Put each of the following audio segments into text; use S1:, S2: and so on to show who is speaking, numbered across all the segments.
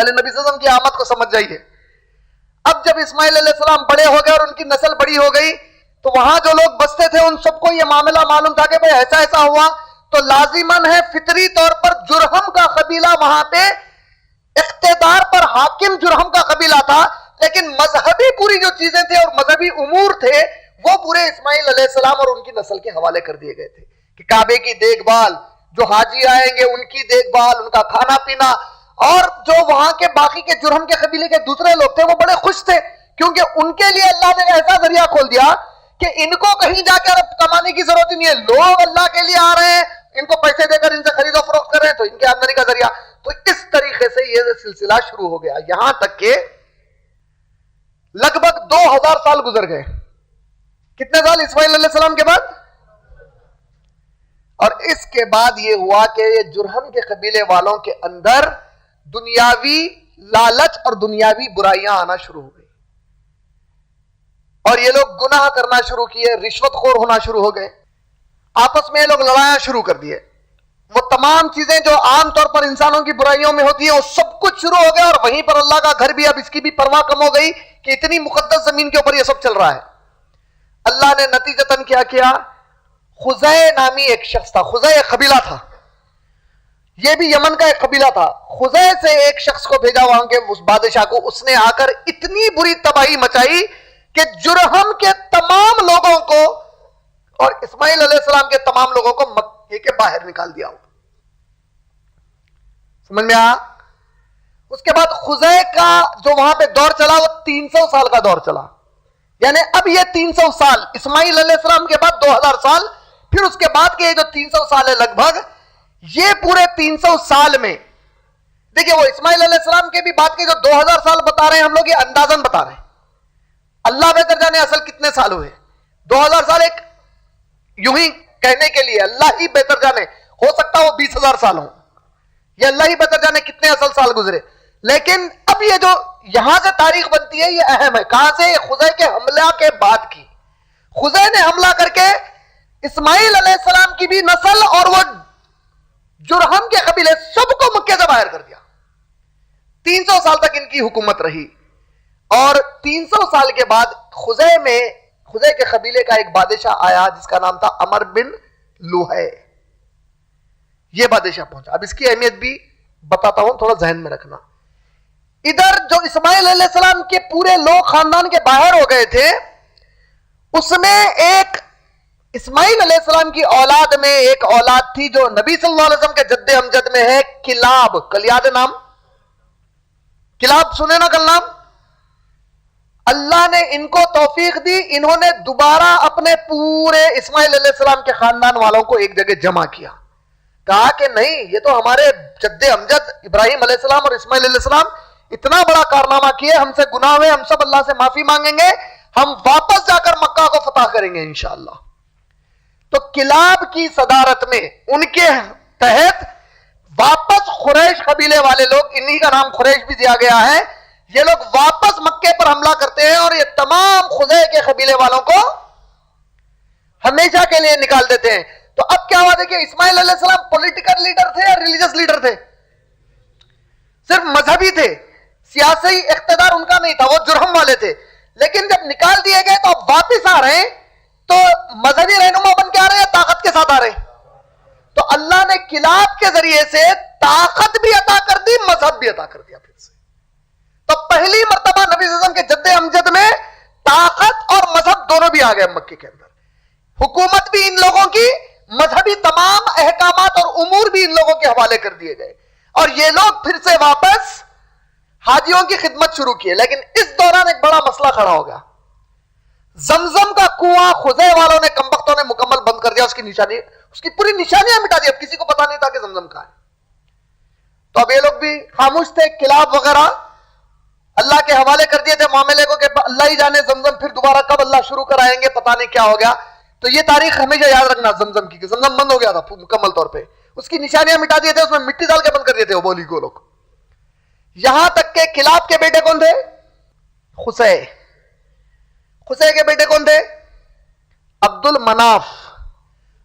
S1: پہلے نبی صلی اللہ علیہ وسلم کی آمد کو سمجھ جائیے. اب جب اسماعیل علیہ السلام بڑے ہو گئے اور ان کی نسل بڑی ہو گئی تو وہاں جو لوگ بستے تھے ان سب کو یہ معاملہ معلوم تھا کہ بھئی ایسا ایسا ہوا. تو لازماً ہے فطری طور پر جرہم کا قبیلہ وہاں پہ اقتدار پر حاکم جرہم کا قبیلہ تھا، لیکن مذہبی پوری جو چیزیں تھے اور مذہبی امور تھے وہ پورے اسماعیل علیہ السلام اور ان کی نسل کے حوالے کر دیے گئے تھے کہ کعبے کی دیکھ بھال، جو حاجی آئیں گے ان کی دیکھ بھال، ان کا کھانا پینا. اور جو وہاں کے باقی کے جرہم کے قبیلے کے دوسرے لوگ تھے وہ بڑے خوش تھے کیونکہ ان کے لیے اللہ نے ایسا ذریعہ کھول دیا کہ ان کو کہیں جا کر کمانے کی ضرورت ہی نہیں ہے. لوگ اللہ کے لیے آ رہے ہیں، ان کو پیسے دے کر ان سے خرید و فروخت کر رہے ہیں تو ان کی آمدنی کا ذریعہ. تو اس طریقے سے یہ سلسلہ شروع ہو گیا یہاں تک کہ لگ بھگ 2000 سال گزر گئے. کتنے سال اسماعیل علیہ السلام کے بعد؟ اور اس کے بعد یہ ہوا کہ یہ جرہم کے قبیلے والوں کے اندر دنیاوی لالچ اور دنیاوی برائیاں آنا شروع ہو گئی اور یہ لوگ گناہ کرنا شروع کیے، رشوت خور ہونا شروع ہو گئے، آپس میں یہ لوگ لڑائیاں شروع کر دیے. وہ تمام چیزیں جو عام طور پر انسانوں کی برائیوں میں ہوتی ہیں وہ سب کچھ شروع ہو گیا اور وہیں پر اللہ کا گھر بھی اب اس کی بھی پرواہ کم ہو گئی کہ اتنی مقدس زمین کے اوپر یہ سب چل رہا ہے. اللہ نے نتیجتاً کیا کیا؟ خزے نامی ایک شخص تھا، خزے ایک قبیلہ تھا، یہ بھی یمن کا ایک قبیلہ تھا. خزے سے ایک شخص کو بھیجا وہاں کے اس بادشاہ کو، اس نے آ کر اتنی بری تباہی مچائی کہ جرہم کے تمام لوگوں کو اور اسماعیل علیہ السلام کے تمام لوگوں کو مکے کے باہر نکال دیا. سمجھ میں آیا؟ اس کے بعد خزے کا جو وہاں پہ دور چلا وہ 300 سال کا دور چلا. یعنی اب یہ 300 سال اسماعیل علیہ السلام کے بعد 2000 سال، پھر اس کے بعد کے جو 300 سال ہے لگ بھگ، یہ پورے 300 سال میں دیکھیں وہ اسماعیل علیہ السلام کے بھی بعد کے جو 2000 سال بتا رہے ہیں ہم لوگ یہ اندازاً بتا رہے ہیں، اللہ بہتر جانے اصل کتنے سال ہوئے. 2000 سال ایک یوں ہی کہنے کے لیے، اللہ ہی بہتر جانے، ہو سکتا وہ 20,000 سال ہوں، یہ اللہ ہی بہتر جانے کتنے اصل سال گزرے. لیکن اب یہ جو یہاں سے تاریخ بنتی ہے یہ اہم ہے. کہاں سے؟ خزے کے حملہ کے بعد کی. خزے نے حملہ کر کے اسماعیل علیہ السلام کی بھی نسل اور وہ جرہم کے قبیلے سب کو مکے سے باہر کر دیا. 300 سال تک ان کی حکومت رہی اور 300 سال کے بعد خزے کے قبیلے کا ایک بادشاہ آیا جس کا نام تھا عمر بن لوہے. یہ بادشاہ پہنچا. اب اس کی اہمیت بھی بتاتا ہوں، تھوڑا ذہن میں رکھنا. ادھر جو اسماعیل علیہ السلام کے پورے لوگ خاندان کے باہر ہو گئے تھے، اس میں ایک اسماعیل علیہ السلام کی اولاد میں ایک اولاد تھی جو نبی صلی اللہ علیہ وسلم کے جد امجد میں ہے، کلاب. کل یاد ہے نام؟ کلاب سنے نا کل نام؟ اللہ نے ان کو توفیق دی، انہوں نے دوبارہ اپنے پورے اسماعیل علیہ السلام کے خاندان والوں کو ایک جگہ جمع کیا. کہا کہ نہیں، یہ تو ہمارے جد امجد ابراہیم علیہ السلام اور اسماعیل علیہ السلام اتنا بڑا کارنامہ کیے، ہم سے گناہ ہوئے، ہم سب اللہ سے معافی مانگیں گے، ہم واپس جا کر مکہ کو فتح کریں گے انشاءاللہ. تو کلاب کی صدارت میں ان کے تحت واپس قریش قبیلے والے لوگ، انہی کا نام قریش بھی دیا گیا ہے، یہ لوگ واپس مکے پر حملہ کرتے ہیں اور یہ تمام خزے کے قبیلے والوں کو ہمیشہ کے لیے نکال دیتے ہیں. تو اب کیا ہوا؟ دیکھیں اسماعیل علیہ السلام پولیٹیکل لیڈر تھے یا ریلیجس لیڈر تھے؟ صرف مذہبی تھے، سیاسی اقتدار ان کا نہیں تھا، وہ جرہم والے تھے. لیکن جب نکال دیے گئے تو اب واپس آ رہے ہیں تو مذہبی رہنما بن کے آ رہے ہیں یا طاقت کے ساتھ آ رہے ہیں؟ تو اللہ نے کلاب کے ذریعے سے طاقت بھی عطا کر دی، مذہب بھی عطا کر دیا پھر سے. تو پہلی مرتبہ نبی صلی اللہ علیہ وسلم کے جد امجد میں طاقت اور مذہب دونوں بھی آ گئے مکے کے اندر. حکومت بھی ان لوگوں کی، مذہبی تمام احکامات اور امور بھی ان لوگوں کے حوالے کر دیے گئے اور یہ لوگ پھر سے واپس حاجیوں کی خدمت شروع کیے. لیکن اس دوران ایک بڑا مسئلہ کھڑا ہو گیا. زمزم کا کنواں خزے والوں نے، کمبختوں نے مکمل بند کر دیا، اس کی پوری نشانیاں مٹا دی. اب کسی کو پتا نہیں تھا کہ زمزم کا ہے. تو اب یہ لوگ بھی خاموش تھے. کلاب وغیرہ اللہ کے حوالے کر دیے تھے معاملے کو کہ اللہ ہی جانے زمزم پھر دوبارہ کب اللہ شروع کرائیں گے، پتا نہیں کیا ہو گیا. تو یہ تاریخ ہمیشہ یاد رکھنا زمزم کی، کہ زمزم بند ہو گیا تھا مکمل طور پہ. اس کی نشانیاں مٹا دیے تھے، اس میں مٹی ڈال کے بند کر دیے تھے وہ بولی کو لوگ. یہاں تک کہ کلاب کے بیٹے کون تھے؟ خسے. خسے کے بیٹے کون تھے؟ عبد المناف.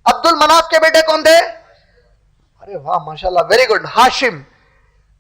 S1: عبد المناف کے بیٹے کون تھے؟ ارے واہ ماشاءاللہ، ویری گڈ. ہاشم.